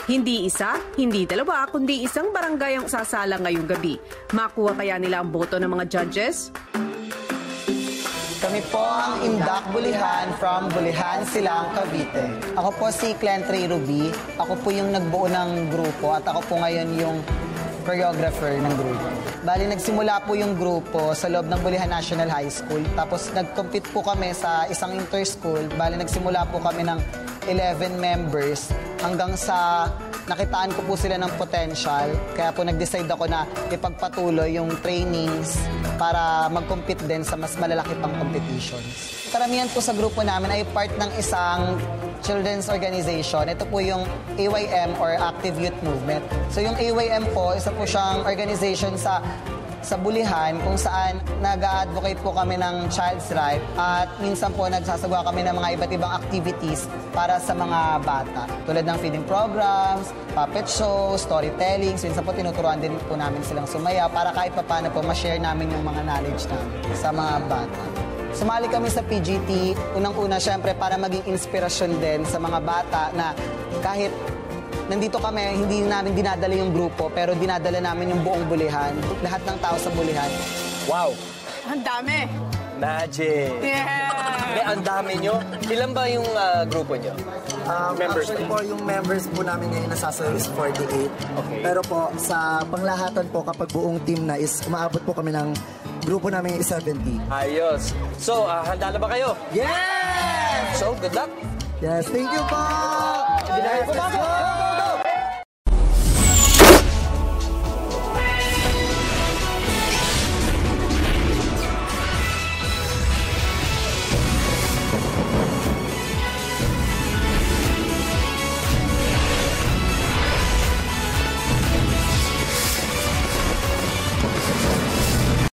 Hindi isa, hindi dalawa, kundi isang barangay ang sasala ngayong gabi. Makuha kaya nila ang boto ng mga judges? Kami po ang Indak Bulihan from Bulihan, Silang, Cavite. Ako po si Clentre Ruby. Ako po yung nagbuo ng grupo at ako po ngayon yung choreographer ng grupo. Bali, nagsimula po yung grupo sa loob ng Bulihan National High School. Tapos nag-compete po kami sa isang inter-school. Bali, nagsimula po kami ng 11 members hanggang sa nakitaan ko po sila ng potential. Kaya po nag-decide ako na ipagpatuloy yung trainings para mag-compete din sa mas malalaki pang competitions. Karamihan po sa grupo namin ay part ng isang children's organization. Ito po yung AYM or Active Youth Movement. So yung AYM po, isa po siyang organization sa Bulihan kung saan nag-advocate po kami ng child's right at minsan po nagsasagawa kami ng mga iba't ibang activities para sa mga bata. Tulad ng feeding programs, puppet shows, storytelling. So, minsan po tinuturuan din po namin silang sumaya para kahit paano po ma-share namin yung mga knowledge namin sa mga bata. Sumali kami sa PGT, unang-una syempre para maging inspirasyon din sa mga bata na kahit nandito kami, hindi namin dinadala yung grupo, pero dinadala namin yung buong Bulihan. Lahat ng tao sa Bulihan. Wow! Ang dami! Magic! Yeah! Ang dami nyo. Ilan ba yung grupo nyo? Members Actually po, yung members po namin ngayon nasasayo is 48. Okay. Pero po, sa panglahatan po, kapag buong team na is umaabot po kami ng grupo namin is 70. Ayos. So, handa na ba kayo? Yes! So, good luck! Yes, thank you po!